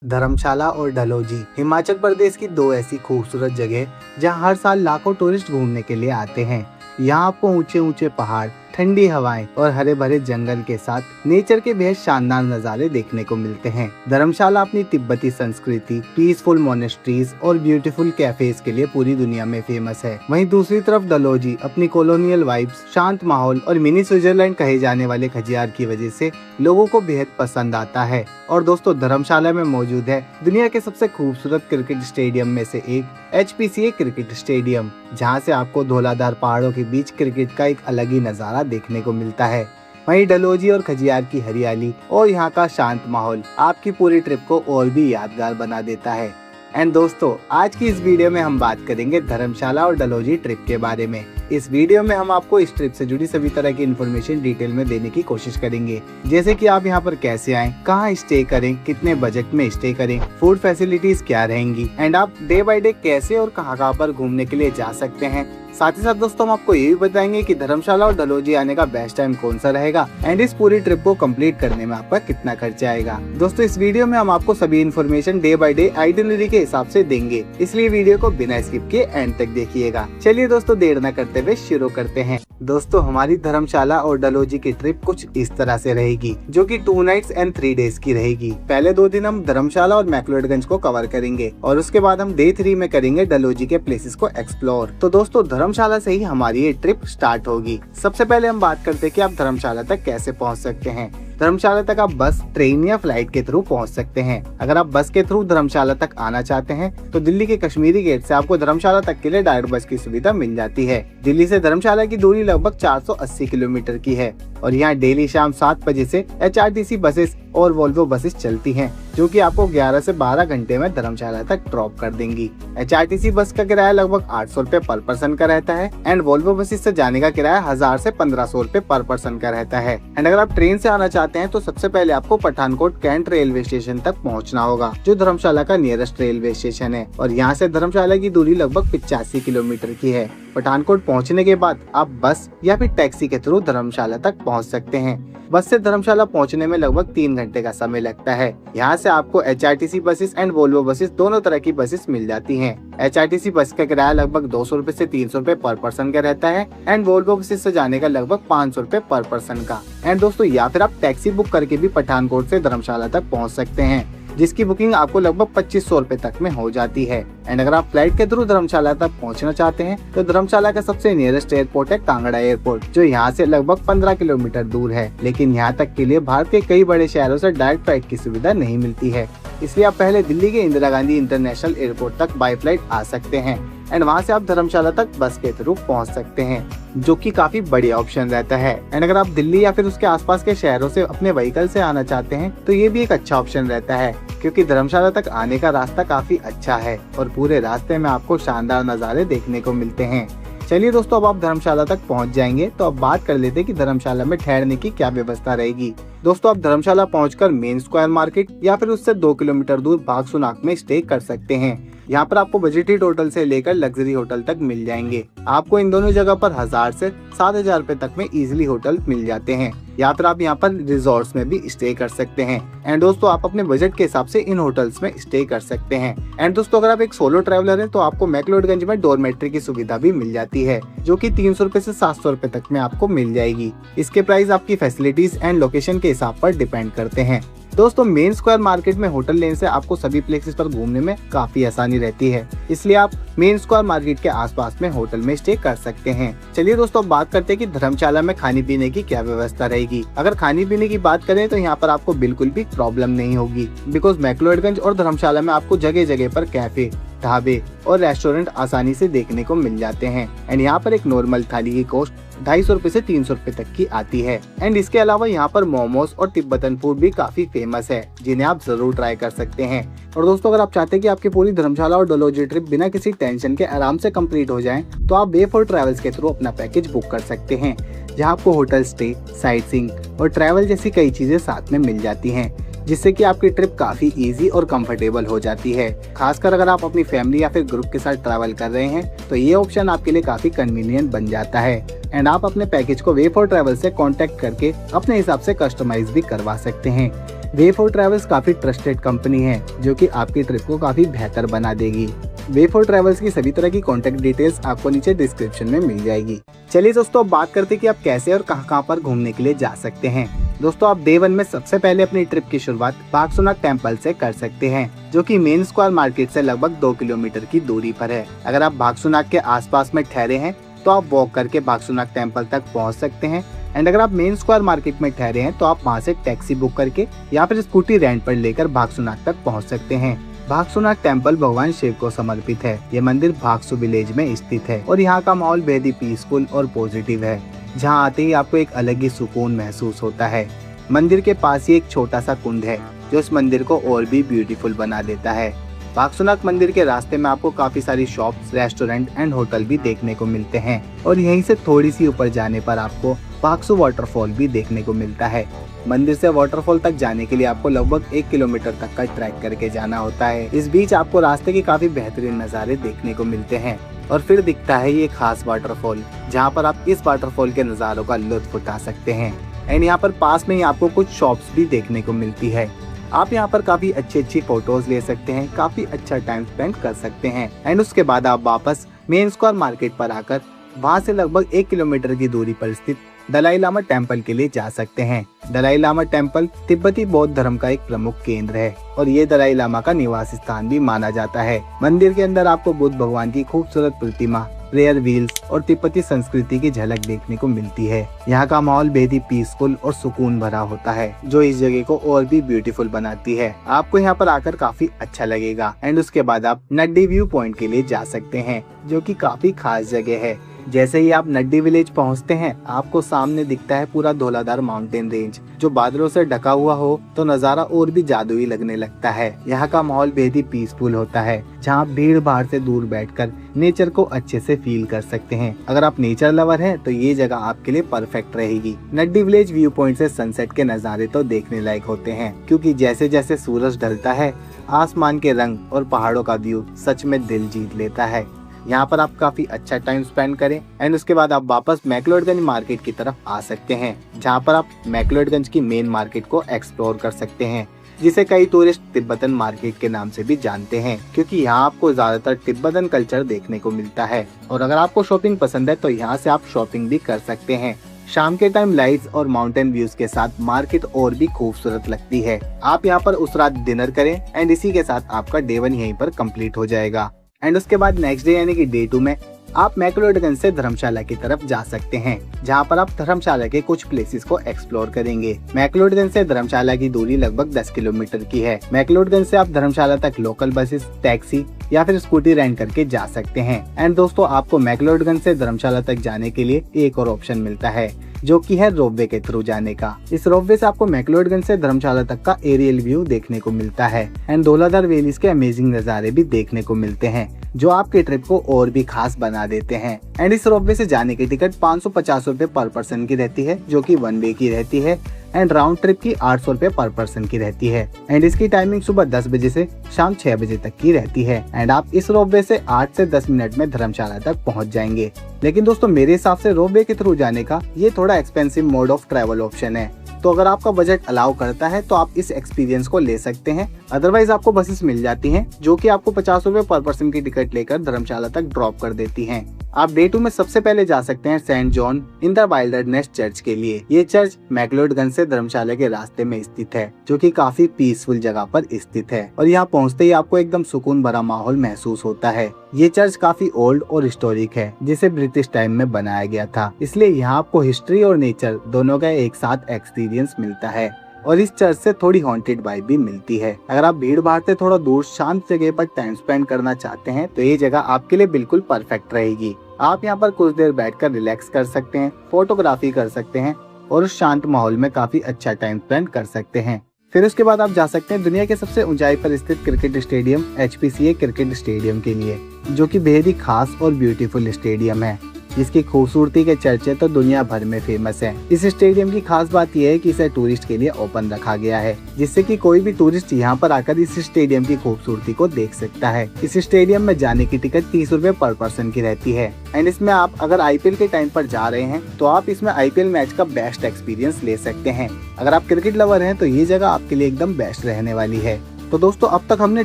धर्मशाला और डलहौजी हिमाचल प्रदेश की दो ऐसी खूबसूरत जगह जहां हर साल लाखों टूरिस्ट घूमने के लिए आते हैं। यहाँ आपको ऊंचे ऊंचे पहाड़, ठंडी हवाएं और हरे भरे जंगल के साथ नेचर के बेहद शानदार नज़ारे देखने को मिलते हैं। धर्मशाला अपनी तिब्बती संस्कृति, पीसफुल मोनेस्ट्रीज और ब्यूटीफुल कैफेज के लिए पूरी दुनिया में फेमस है। वहीं दूसरी तरफ डलहौजी अपनी कॉलोनियल वाइब्स, शांत माहौल और मिनी स्विट्जरलैंड कहे जाने वाले खजियार की वजह से लोगों को बेहद पसंद आता है। और दोस्तों, धर्मशाला में मौजूद है दुनिया के सबसे खूबसूरत क्रिकेट स्टेडियम में से एक HPCA क्रिकेट स्टेडियम, जहां से आपको धौलाधार पहाड़ों के बीच क्रिकेट का एक अलग ही नजारा देखने को मिलता है। वहीं डलहौजी और खजियार की हरियाली और यहाँ का शांत माहौल आपकी पूरी ट्रिप को और भी यादगार बना देता है। एंड दोस्तों, आज की इस वीडियो में हम बात करेंगे धर्मशाला और डलहौजी ट्रिप के बारे में। इस वीडियो में हम आपको इस ट्रिप से जुड़ी सभी तरह की इन्फॉर्मेशन डिटेल में देने की कोशिश करेंगे, जैसे कि आप यहाँ पर कैसे आएं, कहाँ स्टे करें, कितने बजट में स्टे करें, फूड फैसिलिटीज क्या रहेंगी, एंड आप डे बाय डे कैसे और कहाँ पर घूमने के लिए जा सकते हैं। साथ ही साथ दोस्तों, हम आपको ये भी बताएंगे कि धर्मशाला और डलहौजी आने का बेस्ट टाइम कौन सा रहेगा एंड इस पूरी ट्रिप को कंप्लीट करने में आपका कितना खर्चा आएगा। दोस्तों, इस वीडियो में हम आपको सभी information day by day itinerary के हिसाब से देंगे, इसलिए वीडियो को बिना स्किप किए एंड तक देखिएगा। चलिए दोस्तों, देर न करते हुए शुरू करते हैं। दोस्तों, हमारी धर्मशाला और डलहौजी की ट्रिप कुछ इस तरह से रहेगी, जो कि 2 नाइट्स एंड 3 डेज की रहेगी। पहले 2 दिन हम धर्मशाला और मैक्लोडगंज को कवर करेंगे और उसके बाद हम डे 3 में करेंगे डलहौजी के प्लेसेस को एक्सप्लोर। तो दोस्तों, धर्मशाला से ही हमारी ये ट्रिप स्टार्ट होगी। सबसे पहले हम बात करते हैं कि आप धर्मशाला तक कैसे पहुंच सकते हैं। धर्मशाला तक आप बस, ट्रेन या फ्लाइट के थ्रू पहुंच सकते हैं। अगर आप बस के थ्रू धर्मशाला तक आना चाहते हैं तो दिल्ली के कश्मीरी गेट से आपको धर्मशाला तक के लिए डायरेक्ट बस की सुविधा मिल जाती है। दिल्ली से धर्मशाला की दूरी लगभग 480 किलोमीटर की है और यहाँ डेली शाम 7 बजे से HRTC बसेस और वोल्वो बसेस चलती हैं, जो कि आपको 11 से 12 घंटे में धर्मशाला तक ड्रॉप कर देंगी। HRTC बस का किराया लगभग 800 रुपए पर पर्सन का रहता है एंड वोल्वो बसेस से जाने का किराया 1000 से 1500 रुपए पर पर्सन का रहता है। एंड अगर आप ट्रेन से आना चाहते हैं तो सबसे पहले आपको पठानकोट कैंट रेलवे स्टेशन तक पहुंचना होगा, जो धर्मशाला का नियरेस्ट रेलवे स्टेशन है और यहाँ से धर्मशाला की दूरी लगभग 85 किलोमीटर की है। पठानकोट पहुंचने के बाद आप बस या फिर टैक्सी के थ्रू धर्मशाला तक पहुंच सकते हैं। बस से धर्मशाला पहुंचने में लगभग 3 घंटे का समय लगता है। यहाँ से आपको HRTC buses and Volvo buses दोनों तरह की बसेस मिल जाती हैं। HRTC बस का किराया लगभग 200 रुपए से 300 रुपए पर पर्सन का रहता है एंड वोल्वो बसेस से जाने का लगभग 500 रुपए पर पर्सन का। एंड दोस्तों, या फिर आप टैक्सी बुक करके भी पठानकोट से धर्मशाला तक पहुँच सकते हैं, जिसकी बुकिंग आपको लगभग 2500 रुपए तक में हो जाती है। एंड अगर आप फ्लाइट के थ्रू धर्मशाला तक पहुंचना चाहते हैं तो धर्मशाला का सबसे नियरेस्ट एयरपोर्ट है कांगड़ा एयरपोर्ट, जो यहाँ से लगभग 15 किलोमीटर दूर है। लेकिन यहाँ तक के लिए भारत के कई बड़े शहरों से डायरेक्ट फ्लाइट की सुविधा नहीं मिलती है, इसलिए आप पहले दिल्ली के इंदिरा गांधी इंटरनेशनल एयरपोर्ट तक बाय फ्लाइट आ सकते हैं एंड वहाँ से आप धर्मशाला तक बस के थ्रू पहुँच सकते हैं, जो कि काफी बढ़िया ऑप्शन रहता है। एंड अगर आप दिल्ली या फिर उसके आसपास के शहरों से अपने व्हीकल से आना चाहते हैं तो ये भी एक अच्छा ऑप्शन रहता है, क्योंकि धर्मशाला तक आने का रास्ता काफी अच्छा है और पूरे रास्ते में आपको शानदार नज़ारे देखने को मिलते हैं। चलिए दोस्तों, अब आप धर्मशाला तक पहुंच जाएंगे तो अब बात कर लेते हैं कि धर्मशाला में ठहरने की क्या व्यवस्था रहेगी। दोस्तों, आप धर्मशाला पहुंचकर मेन स्क्वायर मार्केट या फिर उससे 2 किलोमीटर दूर बागसुनाक में स्टे कर सकते हैं। यहाँ पर आपको बजटेड होटल से लेकर लग्जरी होटल तक मिल जाएंगे। आपको इन दोनों जगह पर 1000 से 7000 रुपए तक में इजीली होटल मिल जाते हैं, या फिर आप यहाँ पर रिजॉर्ट्स में भी स्टे कर सकते हैं। एंड दोस्तों, आप अपने बजट के हिसाब से इन होटल्स में स्टे कर सकते हैं। एंड दोस्तों, अगर आप एक सोलो ट्रैवलर हैं तो आपको मैक्लोडगंज में डॉर्मेट्री की सुविधा भी मिल जाती है, जो कि 300 रुपए से 700 रुपए तक में आपको मिल जाएगी। इसके प्राइस आपकी फैसिलिटीज एंड लोकेशन के हिसाब पर डिपेंड करते हैं। दोस्तों, मेन स्क्वायर मार्केट में होटल लेने से आपको सभी प्लेसेस पर घूमने में काफी आसानी रहती है, इसलिए आप मेन स्क्वायर मार्केट के आसपास में होटल में स्टे कर सकते हैं। चलिए दोस्तों, बात करते हैं कि धर्मशाला में खाने पीने की क्या व्यवस्था रहेगी। अगर खाने पीने की बात करें तो यहाँ पर आपको बिल्कुल भी प्रॉब्लम नहीं होगी, बिकॉज मैक्लोडगंज और धर्मशाला में आपको जगह जगह पर कैफे, ढाबे और रेस्टोरेंट आसानी से देखने को मिल जाते हैं। एंड यहाँ पर एक नॉर्मल थाली की कॉस्ट 250 रुपए से 300 रुपए तक की आती है। एंड इसके अलावा यहाँ पर मोमोज और तिब्बतन फूड भी काफी फेमस है, जिन्हें आप जरूर ट्राई कर सकते हैं। और दोस्तों, अगर आप चाहते हैं कि आपकी पूरी धर्मशाला और डलहौजी ट्रिप बिना किसी टेंशन के आराम से कंप्लीट हो जाए तो आप वे फॉर ट्रैवल्स के थ्रू अपना पैकेज बुक कर सकते हैं, जहाँ आपको होटल स्टे, साइट सीइंग और ट्रैवल जैसी कई चीजें साथ में मिल जाती हैं, जिससे कि आपकी ट्रिप काफी इजी और कंफर्टेबल हो जाती है। खासकर अगर आप अपनी फैमिली या फिर ग्रुप के साथ ट्रैवल कर रहे हैं तो ये ऑप्शन आपके लिए काफी कन्वीनियंट बन जाता है एंड आप अपने पैकेज को वे फॉर ट्रैवल से कांटेक्ट करके अपने हिसाब से कस्टमाइज भी करवा सकते हैं। वे फॉर ट्रेवल्स काफी ट्रस्टेड कंपनी है जो कि आपकी ट्रिप को काफी बेहतर बना देगी। वे फॉर ट्रेवल्स की सभी तरह की कॉन्टेक्ट डिटेल्स आपको नीचे डिस्क्रिप्शन में मिल जाएगी। चलिए दोस्तों, अब बात करते हैं कि आप कैसे और कहां पर घूमने के लिए जा सकते हैं। दोस्तों, आप डे 1 में सबसे पहले अपनी ट्रिप की शुरुआत बागसुनाग टेम्पल से कर सकते हैं, जो कि मेन स्क्वायर मार्केट से लगभग 2 किलोमीटर की दूरी पर है। अगर आप बागसुनाग के आसपास में ठहरे हैं तो आप वॉक करके बागसुनाग टेम्पल तक पहुंच सकते हैं। एंड अगर आप मेन स्क्वायर मार्केट में ठहरे हैं तो आप वहां से टैक्सी बुक करके या फिर स्कूटी रेंट पर लेकर बागसुनाग तक पहुंच सकते हैं। बागसुनाग टेम्पल भगवान शिव को समर्पित है। ये मंदिर भागसु विलेज में स्थित है और यहाँ का माहौल बेहद ही पीसफुल और पॉजिटिव है, जहाँ आते ही आपको एक अलग ही सुकून महसूस होता है। मंदिर के पास ही एक छोटा सा कुंड है जो इस मंदिर को और भी ब्यूटीफुल बना देता है। बागसुनाग मंदिर के रास्ते में आपको काफी सारी शॉप्स, रेस्टोरेंट एंड होटल भी देखने को मिलते हैं और यहीं से थोड़ी सी ऊपर जाने पर आपको बागसु वाटरफॉल भी देखने को मिलता है। मंदिर से वाटरफॉल तक जाने के लिए आपको लगभग 1 किलोमीटर तक का ट्रैक करके जाना होता है। इस बीच आपको रास्ते के काफी बेहतरीन नज़ारे देखने को मिलते हैं और फिर दिखता है ये खास वाटरफॉल, जहाँ पर आप इस वाटरफॉल के नज़ारों का लुत्फ उठा सकते हैं। एंड यहाँ पर पास में ही आपको कुछ शॉप्स भी देखने को मिलती है। आप यहाँ पर काफी अच्छी फोटोज ले सकते हैं, काफी अच्छा टाइम स्पेंड कर सकते हैं। एंड उसके बाद आप वापस मेन स्क्वायर मार्केट पर आकर वहाँ से लगभग 1 किलोमीटर की दूरी पर स्थित दलाई लामा टेम्पल के लिए जा सकते हैं। दलाई लामा टेम्पल तिब्बती बौद्ध धर्म का एक प्रमुख केंद्र है और ये दलाई लामा का निवास स्थान भी माना जाता है। मंदिर के अंदर आपको बुद्ध भगवान की खूबसूरत प्रतिमा, प्रेयर व्हील्स और तिब्बती संस्कृति की झलक देखने को मिलती है। यहाँ का माहौल बेहद ही पीसफुल और सुकून भरा होता है, जो इस जगह को और भी ब्यूटीफुल बनाती है। आपको यहाँ पर आकर काफी अच्छा लगेगा। एंड उसके बाद आप नड्डी व्यू पॉइंट के लिए जा सकते हैं, जो कि काफी खास जगह है। जैसे ही आप नड्डी विलेज पहुंचते हैं, आपको सामने दिखता है पूरा धौलाधार माउंटेन रेंज, जो बादलों से ढका हुआ हो तो नजारा और भी जादुई लगने लगता है। यहाँ का माहौल बेहद ही पीसफुल होता है, जहाँ भीड़ भाड़ से दूर बैठकर नेचर को अच्छे से फील कर सकते हैं। अगर आप नेचर लवर हैं तो ये जगह आपके लिए परफेक्ट रहेगी। नड्डी विलेज व्यू पॉइंट से सनसेट के नजारे तो देखने लायक होते हैं, क्योंकि जैसे जैसे सूरज ढलता है, आसमान के रंग और पहाड़ों का व्यू सच में दिल जीत लेता है। यहाँ पर आप काफी अच्छा टाइम स्पेंड करें। एंड उसके बाद आप वापस मैक्लोडगंज मार्केट की तरफ आ सकते हैं, जहाँ पर आप मैक्लोडगंज की मेन मार्केट को एक्सप्लोर कर सकते हैं, जिसे कई टूरिस्ट तिब्बतन मार्केट के नाम से भी जानते हैं, क्योंकि यहाँ आपको ज्यादातर तिब्बतन कल्चर देखने को मिलता है। और अगर आपको शॉपिंग पसंद है तो यहाँ से आप शॉपिंग भी कर सकते हैं। शाम के टाइम लाइट्स और माउंटेन व्यूज के साथ मार्केट और भी खूबसूरत लगती है। आप यहाँ पर उस रात डिनर करें एंड इसी के साथ आपका डे 1 यहीं पर कंप्लीट हो जाएगा। एंड उसके बाद नेक्स्ट डे यानी कि डे 2 में आप मैक्लोडगंज से धर्मशाला की तरफ जा सकते हैं, जहां पर आप धर्मशाला के कुछ प्लेसेस को एक्सप्लोर करेंगे। मैक्लोडगंज से धर्मशाला की दूरी लगभग 10 किलोमीटर की है। मैक्लोडगंज से आप धर्मशाला तक लोकल बसेस, टैक्सी या फिर स्कूटी रेंट करके जा सकते हैं। एंड दोस्तों, आपको मैक्लोडगंज से धर्मशाला तक जाने के लिए एक और ऑप्शन मिलता है, जो कि है रोपवे के थ्रू जाने का। इस रोपवे से आपको मैक्लोडगंज से धर्मशाला तक का एरियल व्यू देखने को मिलता है एंड धौलाधार वैलीज के अमेजिंग नज़ारे भी देखने को मिलते हैं, जो आपके ट्रिप को और भी खास बना देते हैं। एंड इस रोपवे से जाने की टिकट 550 रुपए पर पर्सन की रहती है, जो कि 1 वे की रहती है। एंड राउंड ट्रिप की 800 रुपए पर पर्सन की रहती है। एंड इसकी टाइमिंग सुबह 10 बजे से शाम 6 बजे तक की रहती है। एंड आप इस रोपवे से 8 से 10 मिनट में धर्मशाला तक पहुंच जाएंगे। लेकिन दोस्तों, मेरे हिसाब से रोपवे के थ्रू जाने का ये थोड़ा expensive mode of travel option है, तो अगर आपका बजट अलाउ करता है तो आप इस एक्सपीरियंस को ले सकते हैं। अदरवाइज आपको बसेस मिल जाती हैं, जो कि आपको 50 रुपए पर पर्सन की टिकट लेकर धर्मशाला तक ड्रॉप कर देती हैं। आप डे 2 में सबसे पहले जा सकते हैं Saint John in the wilderness church के लिए। ये चर्च मैक्लोडगंज से धर्मशाला के रास्ते में स्थित है, जो कि काफी पीसफुल जगह पर स्थित है और यहाँ पहुँचते ही आपको एकदम सुकून भरा माहौल महसूस होता है। ये चर्च काफी ओल्ड और हिस्टोरिक है, जिसे ब्रिटिश टाइम में बनाया गया था, इसलिए यहाँ आपको हिस्ट्री और नेचर दोनों का एक साथ एक्सपीरियंस मिलता है। और इस चर्च से थोड़ी हॉन्टेड वाइब भी मिलती है। अगर आप भीड़ भाड़ से थोड़ा दूर शांत जगह पर टाइम स्पेंड करना चाहते हैं तो ये जगह आपके लिए बिल्कुल परफेक्ट रहेगी। आप यहाँ पर कुछ देर बैठकर रिलैक्स कर सकते हैं, फोटोग्राफी कर सकते हैं और उस शांत माहौल में काफी अच्छा टाइम स्पेंड कर सकते हैं। फिर उसके बाद आप जा सकते हैं दुनिया के सबसे ऊंचाई पर स्थित cricket stadium HPCA cricket stadium के लिए, जो कि बेहद ही खास और ब्यूटीफुल स्टेडियम है। जिसकी खूबसूरती के चर्चे तो दुनिया भर में फेमस है। इस स्टेडियम की खास बात यह है कि इसे टूरिस्ट के लिए ओपन रखा गया है, जिससे कि कोई भी टूरिस्ट यहाँ पर आकर इस स्टेडियम की खूबसूरती को देख सकता है। इस स्टेडियम में जाने की टिकट 30 रुपए पर पर्सन की रहती है। एंड इसमें आप अगर आईपीएल के टाइम पर जा रहे हैं तो आप इसमें आईपीएल मैच का बेस्ट एक्सपीरियंस ले सकते हैं। अगर आप क्रिकेट लवर हैं तो ये जगह आपके लिए एकदम बेस्ट रहने वाली है। तो दोस्तों, अब तक हमने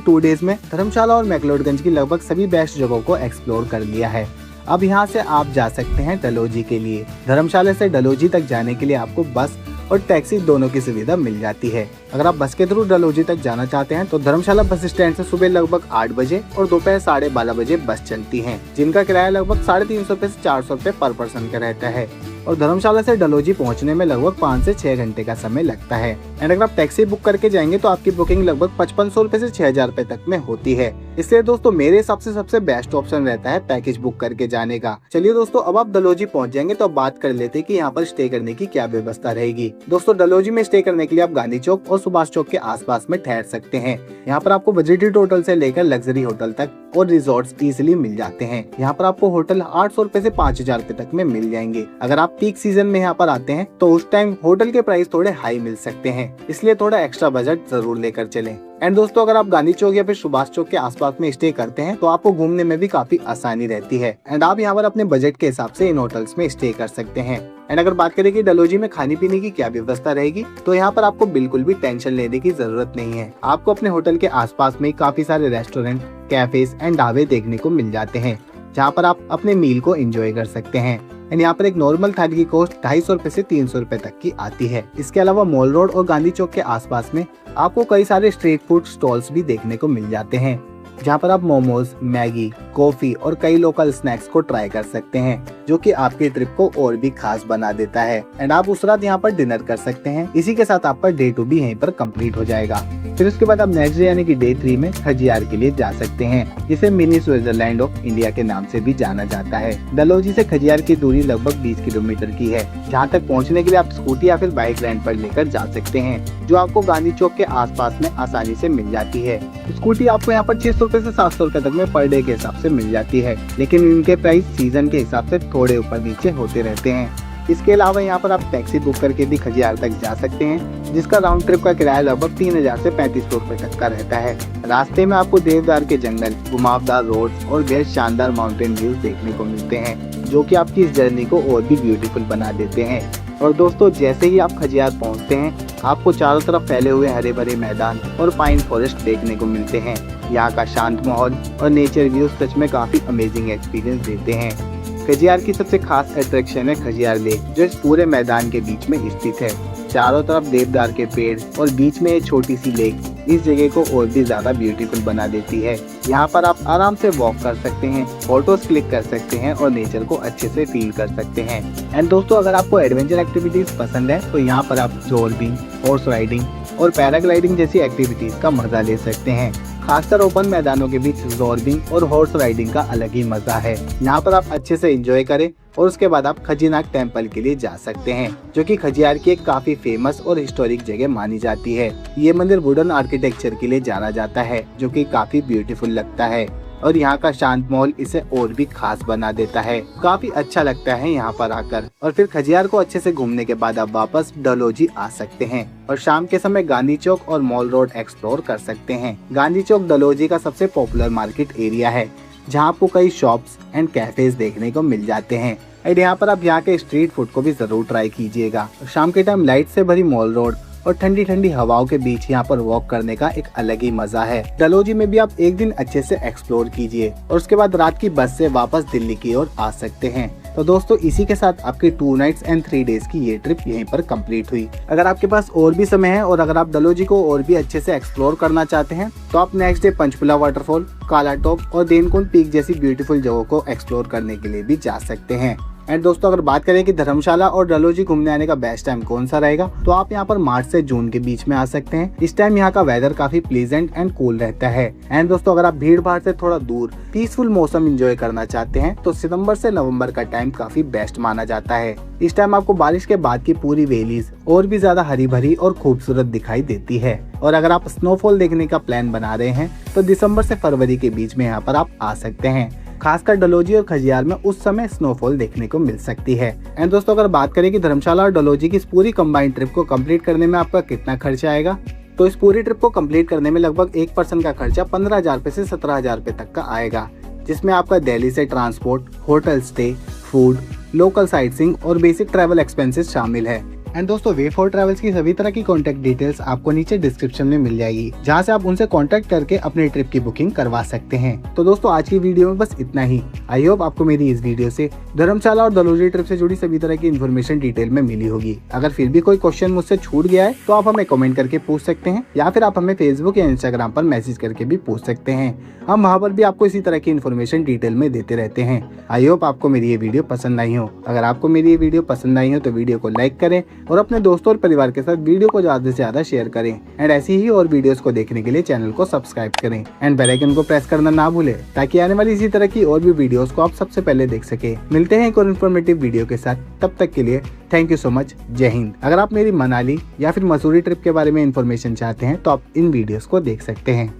2 डेज में धर्मशाला और मैक्लोडगंज की लगभग सभी बेस्ट जगहों को एक्सप्लोर कर लिया है। अब यहाँ से आप जा सकते हैं डलहौजी के लिए। धर्मशाला से डलहौजी तक जाने के लिए आपको बस और टैक्सी दोनों की सुविधा मिल जाती है। अगर आप बस के थ्रू डलहौजी तक जाना चाहते हैं तो धर्मशाला बस स्टैंड से सुबह लगभग 8 बजे और दोपहर 12:30 बजे बस चलती है, जिनका किराया लगभग 350 रुपए से 400 रुपए पर पर्सन का रहता है। और धर्मशाला से डलहौजी पहुंचने में लगभग 5 से 6 घंटे का समय लगता है। एंड अगर आप टैक्सी बुक करके जाएंगे तो आपकी बुकिंग लगभग 5500 रुपए से 6000 रुपए तक में होती है। इसलिए दोस्तों, मेरे हिसाब से सबसे बेस्ट ऑप्शन रहता है पैकेज बुक करके जाने का। चलिए दोस्तों, अब आप डलहौजी पहुंच जाएंगे तो अब बात कर लेते हैं कि यहाँ पर स्टे करने की क्या व्यवस्था रहेगी। दोस्तों, डलहौजी में स्टे करने के लिए आप गांधी चौक और सुभाष चौक के आसपास में ठहर सकते हैं। यहाँ पर आपको बजटेड होटल से लेकर लग्जरी होटल तक और रिजॉर्ट्स इजीली मिल जाते हैं। यहाँ पर आपको होटल 800 रुपए से 5000 रुपए तक में मिल जाएंगे। अगर आप पीक सीजन में यहाँ पर आते हैं तो उस टाइम होटल के प्राइस थोड़े हाई मिल सकते हैं, इसलिए थोड़ा एक्स्ट्रा बजट जरूर लेकर चलें। एंड दोस्तों, अगर आप गांधी चौक या फिर सुभाष चौक के आसपास में स्टे करते हैं तो आपको घूमने में भी काफी आसानी रहती है। एंड आप यहाँ पर अपने बजट के हिसाब से इन होटल्स में स्टे कर सकते हैं। एंड अगर बात करें कि डलहौजी में खाने पीने की क्या व्यवस्था रहेगी, तो यहाँ पर आपको बिल्कुल भी टेंशन लेने की जरूरत नहीं है। आपको अपने होटल के आसपास में काफी सारे रेस्टोरेंट, कैफेज एंड ढाबे देखने को मिल जाते हैं, जहाँ पर आप अपने मील को एंजॉय कर सकते हैं। एंड यहाँ पर एक नॉर्मल थाली की कॉस्ट 250 रुपए से 300 रुपए तक की आती है। इसके अलावा मॉल रोड और गांधी चौक के आसपास में आपको कई सारे स्ट्रीट फूड स्टॉल्स भी देखने को मिल जाते हैं, जहाँ पर आप मोमोज, मैगी, कॉफी और कई लोकल स्नैक्स को ट्राई कर सकते हैं, जो कि आपकी ट्रिप को और भी खास बना देता है। एंड आप उस रात यहाँ पर डिनर कर सकते हैं। इसी के साथ आपका डे 2 भी यहीं पर कंप्लीट हो जाएगा। फिर उसके बाद आप नेक्स्ट डे यानी कि डे 3 में खजियार के लिए जा सकते हैं, जिसे मिनी स्विट्जरलैंड ऑफ इंडिया के नाम से भी जाना जाता है। डलहौजी से खजियार की दूरी लगभग 20 किलोमीटर की है, जहाँ तक पहुँचने के लिए आप स्कूटी या फिर बाइक रेंट पर लेकर जा सकते हैं, जो आपको गांधी चौक के आसपास में आसानी से मिल जाती है। स्कूटी आपको यहाँ पर 600 रुपए से 700 रुपए तक में पर डे के हिसाब से मिल जाती है, लेकिन इनके प्राइस सीजन के हिसाब से थोड़े ऊपर नीचे होते रहते हैं। इसके अलावा यहाँ पर आप टैक्सी बुक करके भी खजियार तक जा सकते हैं, जिसका राउंड ट्रिप का किराया लगभग 3000 से 3500 रुपए तक का रहता है। रास्ते में आपको देवदार के जंगल, घुमावदार रोड्स और बेहद शानदार माउंटेन व्यूज देखने को मिलते हैं, जो कि आपकी इस जर्नी को और भी ब्यूटीफुल बना देते हैं। और दोस्तों, जैसे ही आप खजियार पहुँचते हैं, आपको चारों तरफ फैले हुए हरे भरे मैदान और पाइन फॉरेस्ट देखने को मिलते हैं। यहाँ का शांत माहौल और नेचर व्यूज सच में काफी अमेजिंग एक्सपीरियंस देते हैं। खजियार की सबसे खास अट्रैक्शन है खजियार लेक, जो इस पूरे मैदान के बीच में स्थित है। चारों तरफ देवदार के पेड़ और बीच में एक छोटी सी लेक इस जगह को और भी ज्यादा ब्यूटीफुल बना देती है। यहाँ पर आप आराम से वॉक कर सकते हैं, फोटोज क्लिक कर सकते हैं और नेचर को अच्छे से फील कर सकते हैं। एंड दोस्तों, अगर आपको एडवेंचर एक्टिविटीज पसंद है तो यहाँ पर आप जॉर्बिंग, हॉर्स राइडिंग और पैराग्लाइडिंग जैसी एक्टिविटीज का मजा ले सकते हैं। खासकर ओपन मैदानों के बीच जॉर्बिंग और हॉर्स राइडिंग का अलग ही मजा है। यहाँ पर आप अच्छे से एंजॉय करें और उसके बाद आप खजीनाग टेम्पल के लिए जा सकते हैं, जो कि खजियार की एक काफी फेमस और हिस्टोरिक जगह मानी जाती है। ये मंदिर वुडन आर्किटेक्चर के लिए जाना जाता है, जो कि काफी ब्यूटीफुल लगता है और यहाँ का शांत माहौल इसे और भी खास बना देता है। काफी अच्छा लगता है यहाँ पर आकर। और फिर खजियार को अच्छे से घूमने के बाद आप वापस डलहौजी आ सकते हैं और शाम के समय गांधी चौक और मॉल रोड एक्सप्लोर कर सकते हैं। गांधी चौक डलहौजी का सबसे पॉपुलर मार्केट एरिया है, जहाँ आपको कई शॉप्स एंड कैफेज देखने को मिल जाते हैं। एंड यहाँ पर आप यहाँ के स्ट्रीट फूड को भी जरूर ट्राई कीजिएगा। शाम के टाइम लाइट से भरी मॉल रोड और ठंडी ठंडी हवाओं के बीच यहाँ पर वॉक करने का एक अलग ही मजा है। डलहौजी में भी आप एक दिन अच्छे से एक्सप्लोर कीजिए और उसके बाद रात की बस से वापस दिल्ली की ओर आ सकते हैं। तो दोस्तों, इसी के साथ आपकी 2 नाइट्स एंड 3 डेज की ये ट्रिप यहीं पर कंप्लीट हुई। अगर आपके पास और भी समय है और अगर आप डलहौजी को और भी अच्छे से एक्सप्लोर करना चाहते हैं तो आप नेक्स्ट डे पंचकुला वाटरफॉल, काला टॉप और देनकुंड पीक जैसी ब्यूटीफुल जगहों को एक्सप्लोर करने के लिए भी जा सकते हैं। एंड दोस्तों, अगर बात करें कि धर्मशाला और डलहौजी घूमने आने का बेस्ट टाइम कौन सा रहेगा, तो आप यहाँ पर मार्च से जून के बीच में आ सकते हैं। इस टाइम यहाँ का वेदर काफी प्लीजेंट एंड कूल रहता है। एंड दोस्तों, अगर आप भीड़ भाड़ से थोड़ा दूर पीसफुल मौसम एंजॉय करना चाहते हैं तो सितंबर से नवंबर का टाइम काफी बेस्ट माना जाता है। इस टाइम आपको बारिश के बाद की पूरी वैलीज और भी ज्यादा हरी भरी और खूबसूरत दिखाई देती है। और अगर आप स्नोफॉल देखने का प्लान बना रहे हैं तो दिसंबर से फरवरी के बीच में यहाँ पर आप आ सकते हैं। खासकर डलहौजी और खजियार में उस समय स्नोफॉल देखने को मिल सकती है। एंड दोस्तों अगर बात करें कि धर्मशाला और डलहौजी की इस पूरी कंबाइंड ट्रिप को कंप्लीट करने में आपका कितना खर्चा आएगा, तो इस पूरी ट्रिप को कंप्लीट करने में लगभग एक पर्सन का खर्चा 15,000 रुपए से 17,000 रुपए तक का आएगा, जिसमें आपका दिल्ली से transport, hotel stay, food, local sightseeing और बेसिक ट्रैवल एक्सपेंसेस शामिल है। एंड दोस्तों वे फॉर ट्रैवल्स की सभी तरह की कॉन्टैक्ट डिटेल्स आपको नीचे डिस्क्रिप्शन में मिल जाएगी, जहां से आप उनसे कॉन्टैक्ट करके अपनी ट्रिप की बुकिंग करवा सकते हैं। तो दोस्तों आज की वीडियो में बस इतना ही। आई होप आपको मेरी इस वीडियो से धर्मशाला और डलहौजी ट्रिप से जुड़ी सभी तरह की इन्फॉर्मेशन डिटेल में मिली होगी। अगर फिर भी कोई क्वेश्चन मुझसे छूट गया है तो आप हमें कमेंट करके पूछ सकते हैं, या फिर आप हमें फेसबुक या इंस्टाग्राम पर मैसेज करके भी पूछ सकते हैं। हम वहाँ पर भी आपको इसी तरह की इन्फॉर्मेशन डिटेल में देते रहते हैं। आई होप आपको मेरी ये वीडियो पसंद आई हो। अगर आपको मेरी ये वीडियो पसंद आई हो तो वीडियो को लाइक करें और अपने दोस्तों और परिवार के साथ वीडियो को ज्यादा से ज्यादा शेयर करें। एंड ऐसी ही और वीडियोस को देखने के लिए चैनल को सब्सक्राइब करें एंड बेल आइकन को प्रेस करना ना भूलें, ताकि आने वाली इसी तरह की और भी वीडियोस को आप सबसे पहले देख सके। मिलते हैं एक और इन्फॉर्मेटिव वीडियो के साथ, तब तक के लिए थैंक यू सो मच। जय हिंद। अगर आप मेरी मनाली या फिर मसूरी ट्रिप के बारे में इन्फॉर्मेशन चाहते हैं तो आप इन वीडियोस को देख सकते हैं।